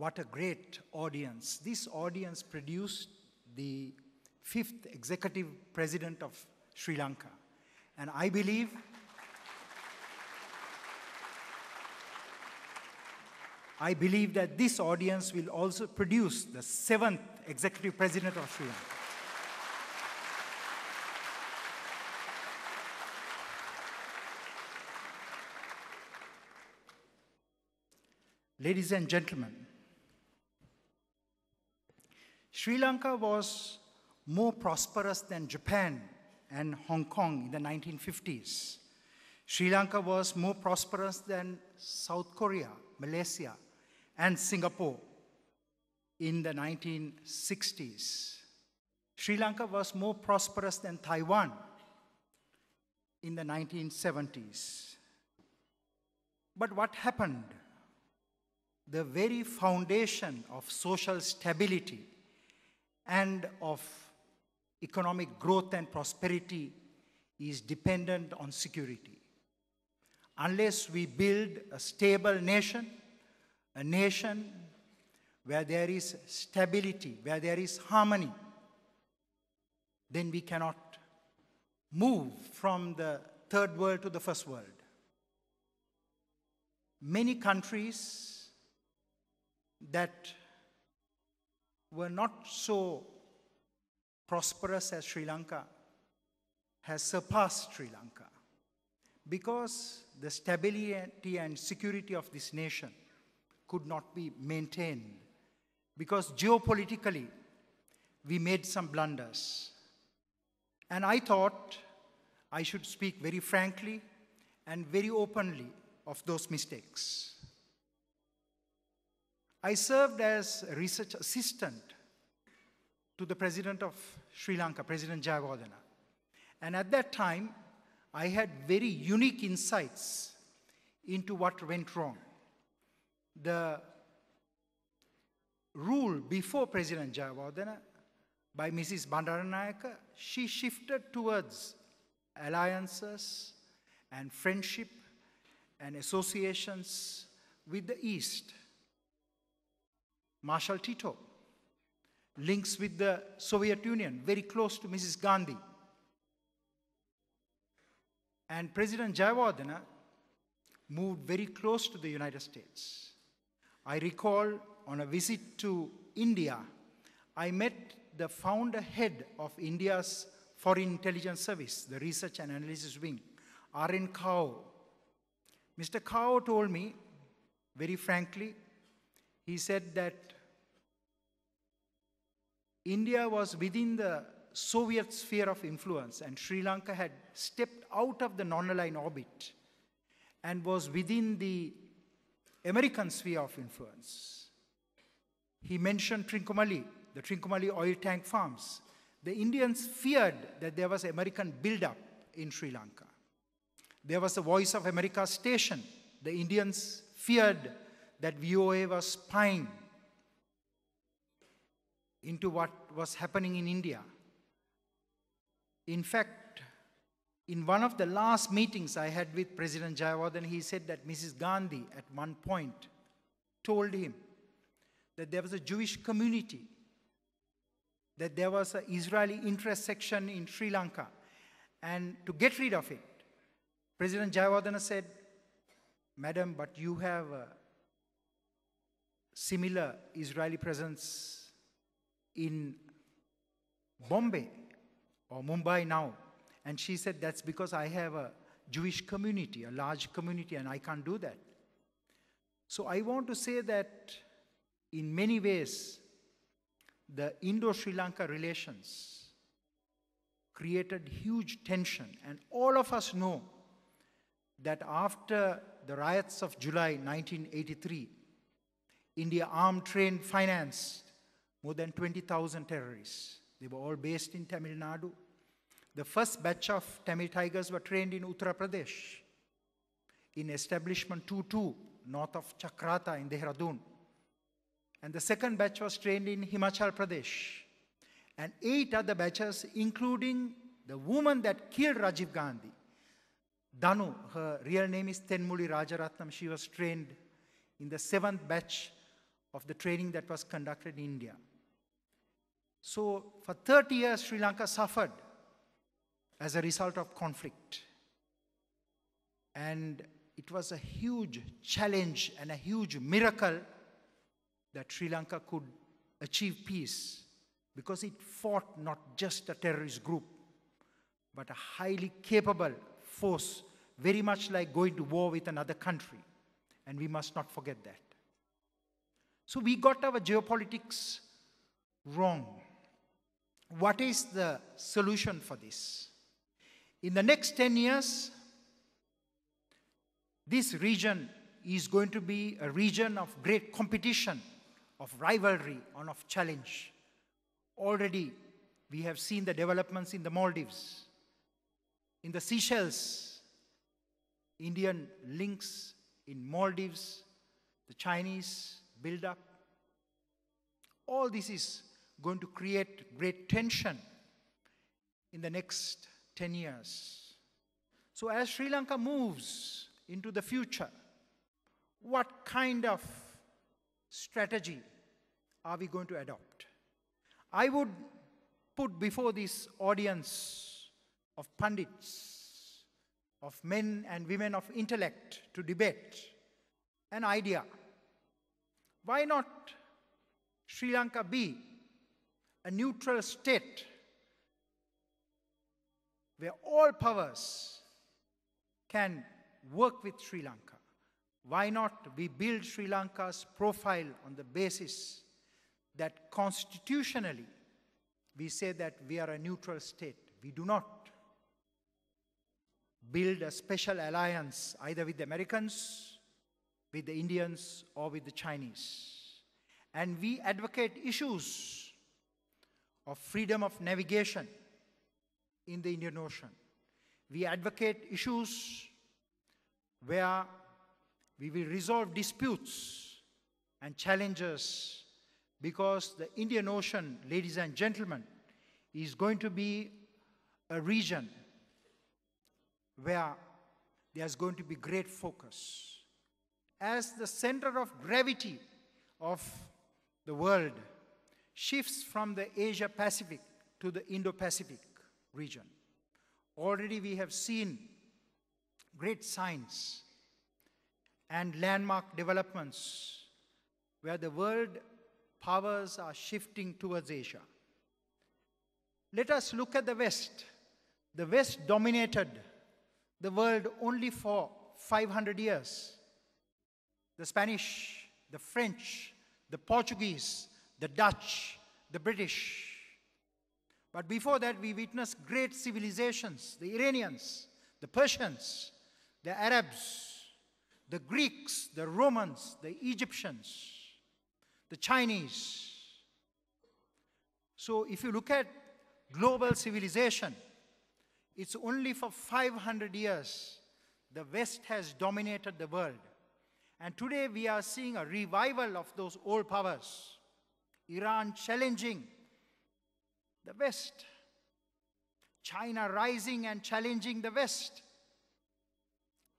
What a great audience. This audience produced the 5th executive president of Sri Lanka. And I believe that this audience will also produce the 7th executive president of Sri Lanka. Ladies and gentlemen, Sri Lanka was more prosperous than Japan and Hong Kong in the 1950s. Sri Lanka was more prosperous than South Korea, Malaysia, and Singapore in the 1960s. Sri Lanka was more prosperous than Taiwan in the 1970s. But what happened? The very foundation of social stability and of economic growth and prosperity is dependent on security. Unless we build a stable nation, a nation where there is stability, where there is harmony, then we cannot move from the third world to the first world. Many countries that were not so prosperous as Sri Lanka has surpassed Sri Lanka because the stability and security of this nation could not be maintained, because geopolitically we made some blunders. And I thought I should speak very frankly and very openly of those mistakes. I served as a research assistant to the President of Sri Lanka, President Viyathmaga. And at that time, I had very unique insights into what went wrong. The rule before President Viyathmaga by Mrs. Bandaranayake, she shifted towards alliances and friendship and associations with the East. Marshal Tito, links with the Soviet Union, very close to Mrs. Gandhi. And President Viyathmaga moved very close to the United States. I recall on a visit to India, I met the founder head of India's Foreign Intelligence Service, the Research and Analysis Wing, R.N. Kao. Mr. Kao told me, very frankly, he said that India was within the Soviet sphere of influence and Sri Lanka had stepped out of the non-aligned orbit and was within the American sphere of influence. He mentioned Trincomalee, the Trincomalee oil tank farms. The Indians feared that there was American buildup in Sri Lanka. There was a Voice of America station. The Indians feared that VOA was spying into what was happening in India. In fact, in one of the last meetings I had with President Viyathmaga, he said that Mrs. Gandhi at one point told him that there was a Jewish community, that there was an Israeli interest section in Sri Lanka, and to get rid of it, President Viyathmaga said, "Madam, but you have a similar Israeli presence in Bombay or Mumbai now." And she said, "That's because I have a Jewish community, a large community, and I can't do that." So I want to say that in many ways, the Indo-Sri Lanka relations created huge tension. And all of us know that after the riots of July 1983, India armed, trained, financed more than 20,000 terrorists. They were all based in Tamil Nadu. The first batch of Tamil Tigers were trained in Uttar Pradesh, in Establishment 22, north of Chakrata in Dehradun. And the second batch was trained in Himachal Pradesh. And 8 other batches, including the woman that killed Rajiv Gandhi, Danu, her real name is Tenmuli Rajaratnam. She was trained in the 7th batch of the training that was conducted in India. So for 30 years, Sri Lanka suffered as a result of conflict. And it was a huge challenge and a huge miracle that Sri Lanka could achieve peace, because it fought not just a terrorist group, but a highly capable force, very much like going to war with another country. And we must not forget that. So we got our geopolitics wrong. What is the solution for this? In the next 10 years, this region is going to be a region of great competition, of rivalry, and of challenge. Already, we have seen the developments in the Maldives, in the Seychelles, Indian links in Maldives, the Chinese build up. All this is going to create great tension in the next 10 years. So as Sri Lanka moves into the future, what kind of strategy are we going to adopt? I would put before this audience of pundits, of men and women of intellect to debate an idea. Why not Sri Lanka be a neutral state where all powers can work with Sri Lanka? Why not we build Sri Lanka's profile on the basis that constitutionally we say that we are a neutral state? We do not build a special alliance either with the Americans, with the Indians, or with the Chinese. And we advocate issues of freedom of navigation in the Indian Ocean. We advocate issues where we will resolve disputes and challenges, because the Indian Ocean, ladies and gentlemen, is going to be a region where there's going to be great focus. As the center of gravity of the world shifts from the Asia-Pacific to the Indo-Pacific region, already we have seen great signs and landmark developments where the world powers are shifting towards Asia. Let us look at the West. The West dominated the world only for 500 years. The Spanish, the French, the Portuguese, the Dutch, the British. But before that, we witnessed great civilizations: the Iranians, the Persians, the Arabs, the Greeks, the Romans, the Egyptians, the Chinese. So if you look at global civilization, it's only for 500 years the West has dominated the world. And today we are seeing a revival of those old powers. Iran challenging the West. China rising and challenging the West.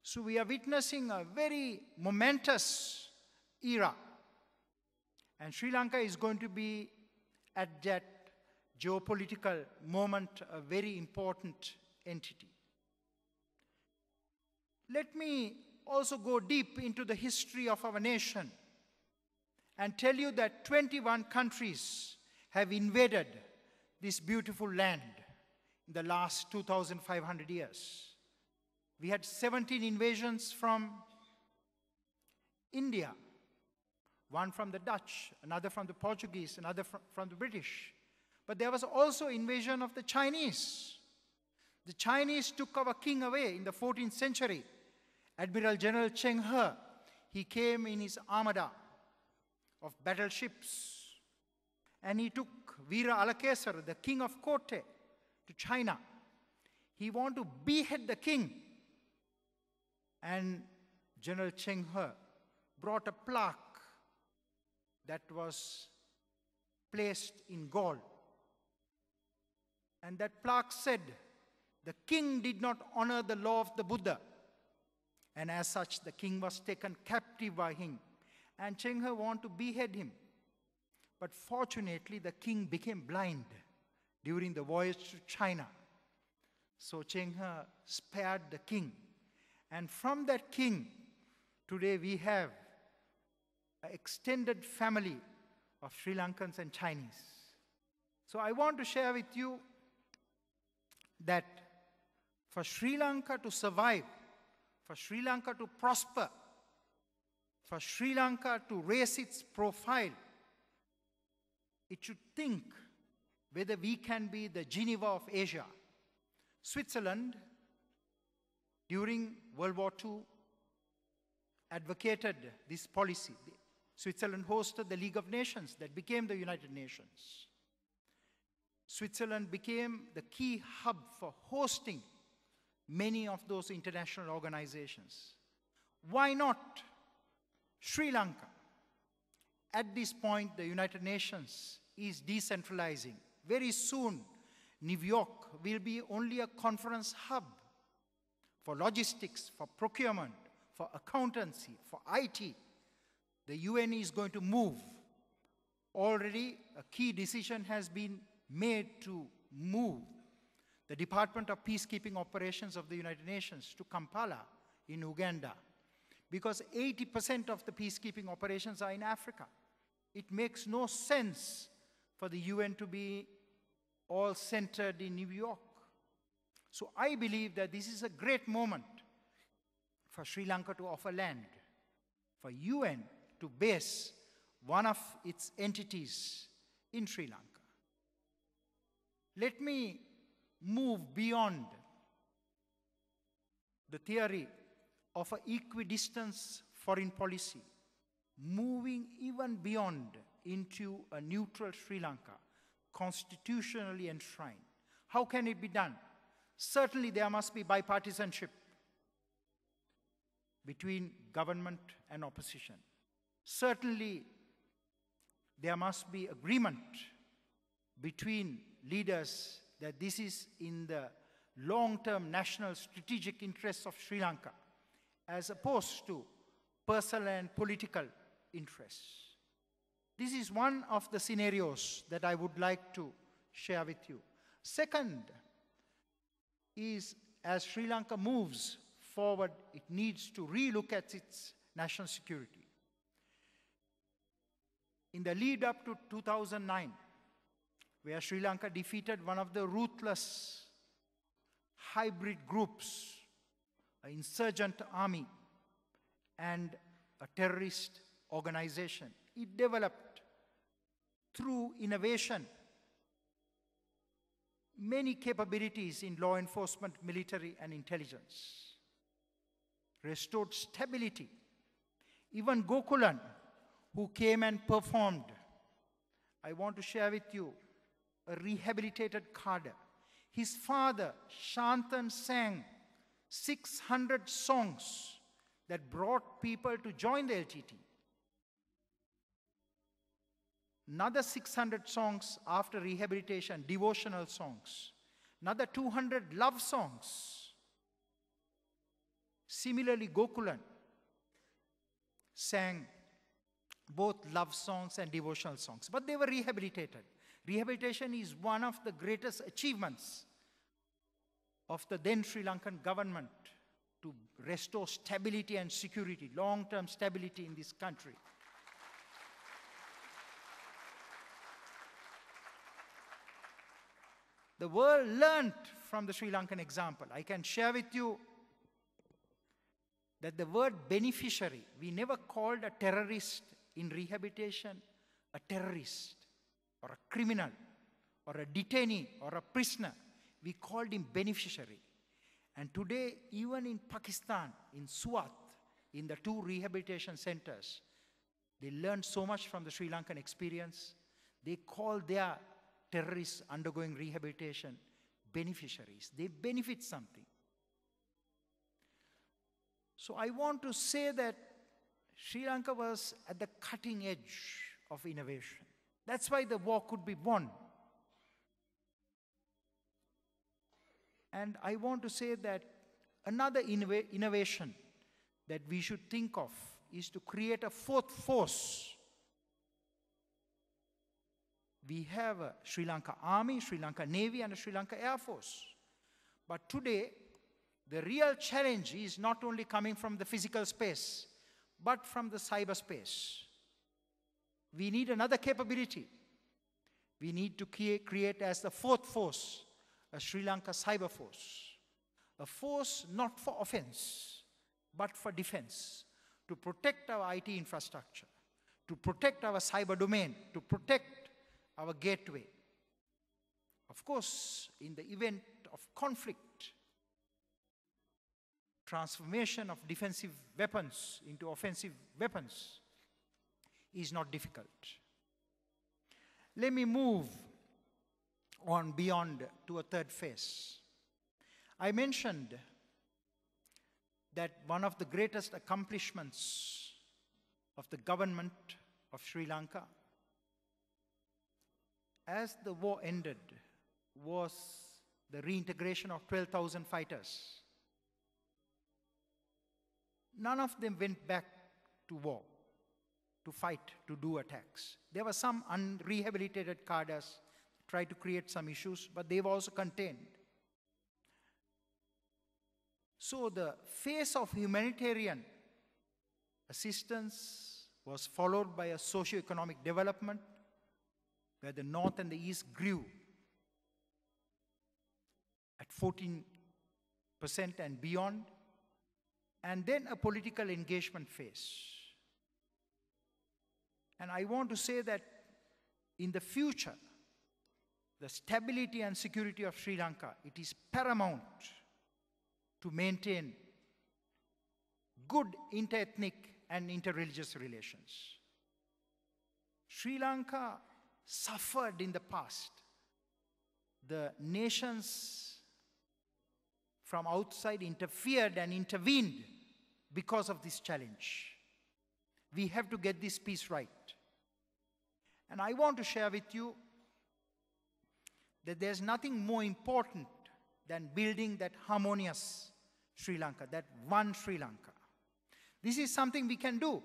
So we are witnessing a very momentous era. And Sri Lanka is going to be, at that geopolitical moment, a very important entity. Let me also go deep into the history of our nation and tell you that 21 countries have invaded this beautiful land in the last 2,500 years. We had 17 invasions from India, one from the Dutch, another from the Portuguese, another from the British. But there was also invasion of the Chinese. The Chinese took our king away in the 14th century. Admiral General Cheng He, he came in his armada of battleships, and he took Veera Alakesar, the king of Kotte, to China. He wanted to behead the king. And General Cheng He brought a plaque that was placed in gold. And that plaque said, "The king did not honor the law of the Buddha." And as such, the king was taken captive by him. And Cheng He wanted to behead him. But fortunately, the king became blind during the voyage to China. So Cheng He spared the king. And from that king, today we have an extended family of Sri Lankans and Chinese. So I want to share with you that for Sri Lanka to survive, for Sri Lanka to prosper, for Sri Lanka to raise its profile, it should think whether we can be the Geneva of Asia. Switzerland, during World War II, advocated this policy. Switzerland hosted the League of Nations that became the United Nations. Switzerland became the key hub for hosting many of those international organizations. Why not Sri Lanka? At this point, the United Nations is decentralizing. Very soon, New York will be only a conference hub for logistics, for procurement, for accountancy, for IT. The UN is going to move. Already, a key decision has been made to move the Department of Peacekeeping Operations of the United Nations to Kampala in Uganda, because 80% of the peacekeeping operations are in Africa. It makes no sense for the UN to be all centered in New York. So I believe that this is a great moment for Sri Lanka to offer land, for UN to base one of its entities in Sri Lanka. Let me move beyond the theory of an equidistance foreign policy, moving even beyond into a neutral Sri Lanka, constitutionally enshrined. How can it be done? Certainly there must be bipartisanship between government and opposition. Certainly there must be agreement between leaders that this is in the long-term national strategic interests of Sri Lanka, as opposed to personal and political interests. This is one of the scenarios that I would like to share with you. Second is, as Sri Lanka moves forward, it needs to relook at its national security. In the lead up to 2009, where Sri Lanka defeated one of the ruthless hybrid groups, an insurgent army and a terrorist organization. It developed through innovation many capabilities in law enforcement, military, and intelligence. Restored stability. Even Gokulan, who came and performed, I want to share with you a rehabilitated cadre. His father, Shantan, sang 600 songs that brought people to join the LTT. Another 600 songs after rehabilitation, devotional songs. Another 200 love songs. Similarly, Gokulan sang both love songs and devotional songs, but they were rehabilitated. Rehabilitation is one of the greatest achievements of the then Sri Lankan government to restore stability and security, long-term stability in this country. The world learned from the Sri Lankan example. I can share with you that the word beneficiary, we never called a terrorist in rehabilitation a terrorist or a criminal or a detainee or a prisoner. We called him beneficiary. And today, even in Pakistan, in Swat, in the 2 rehabilitation centers, they learned so much from the Sri Lankan experience. They call their terrorists undergoing rehabilitation beneficiaries. They benefit something. So I want to say that Sri Lanka was at the cutting edge of innovation. That's why the war could be won. And I want to say that another innovation that we should think of is to create a fourth force. We have a Sri Lanka Army, Sri Lanka Navy, and a Sri Lanka Air Force. But today, the real challenge is not only coming from the physical space, but from the cyberspace. We need another capability. We need to create as the fourth force, a Sri Lanka cyber force. A force not for offense, but for defense. To protect our IT infrastructure, to protect our cyber domain, to protect our gateway. Of course, in the event of conflict, transformation of defensive weapons into offensive weapons is not difficult. Let me move on beyond to a third phase. I mentioned that one of the greatest accomplishments of the government of Sri Lanka, as the war ended, was the reintegration of 12,000 fighters. None of them went back to war, to fight, to do attacks. There were some unrehabilitated cadres tried to create some issues, but they were also contained. So the phase of humanitarian assistance was followed by a socio-economic development where the North and the East grew at 14% and beyond, and then a political engagement phase. And I want to say that in the future, the stability and security of Sri Lanka, it is paramount to maintain good inter-ethnic and inter-religious relations. Sri Lanka suffered in the past. The nations from outside interfered and intervened because of this challenge. We have to get this piece right. And I want to share with you that there's nothing more important than building that harmonious Sri Lanka, that one Sri Lanka. This is something we can do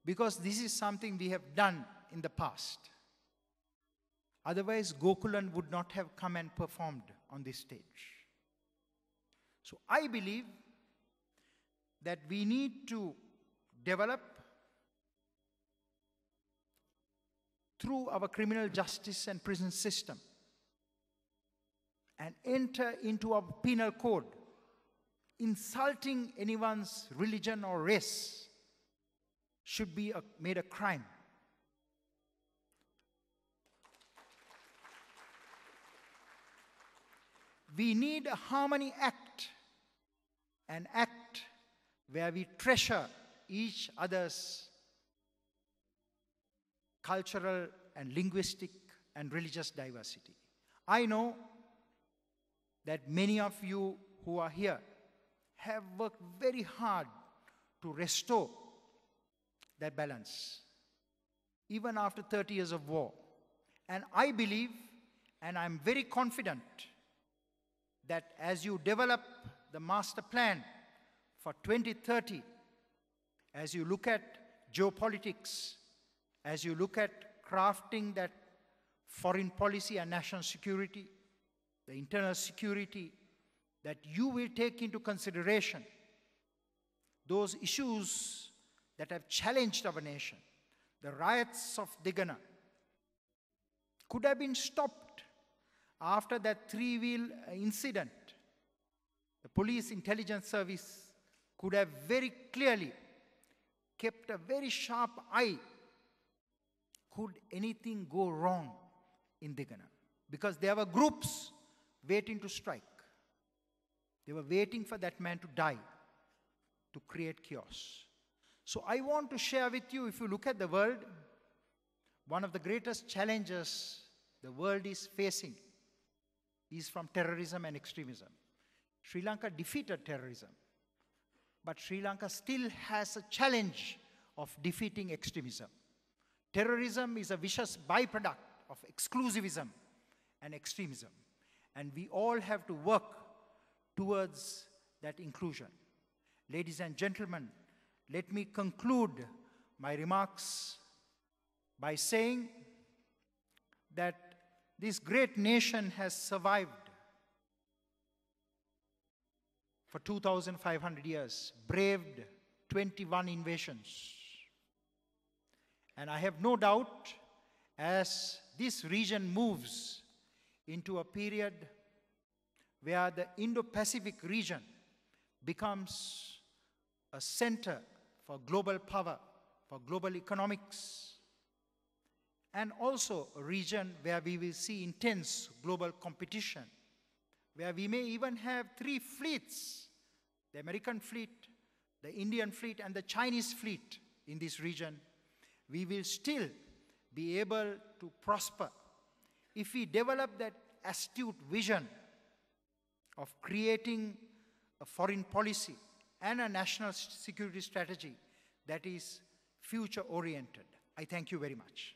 because this is something we have done in the past. Otherwise, Gokulan would not have come and performed on this stage. So I believe that we need to develop through our criminal justice and prison system and enter into our penal code. Insulting anyone's religion or race should be made a crime. We need a Harmony Act, an act where we treasure each other's cultural and linguistic and religious diversity. I know that many of you who are here have worked very hard to restore that balance, even after 30 years of war. And I believe, and I'm very confident, that as you develop the master plan for 2030, as you look at geopolitics, as you look at crafting that foreign policy and national security, the internal security, that you will take into consideration those issues that have challenged our nation. The riots of Digana could have been stopped after that three-wheel incident. The police intelligence service could have very clearly kept a very sharp eye. Could anything go wrong in Digana? Because there were groups waiting to strike. They were waiting for that man to die, to create chaos. So I want to share with you, if you look at the world, one of the greatest challenges the world is facing is from terrorism and extremism. Sri Lanka defeated terrorism, but Sri Lanka still has a challenge of defeating extremism. Terrorism is a vicious byproduct of exclusivism and extremism, and we all have to work towards that inclusion. Ladies and gentlemen, let me conclude my remarks by saying that this great nation has survived for 2,500 years, braved 21 invasions. And I have no doubt, as this region moves into a period where the Indo-Pacific region becomes a center for global power, for global economics, and also a region where we will see intense global competition, where we may even have 3 fleets, the American fleet, the Indian fleet, and the Chinese fleet in this region. We will still be able to prosper if we develop that astute vision of creating a foreign policy and a national security strategy that is future-oriented. I thank you very much.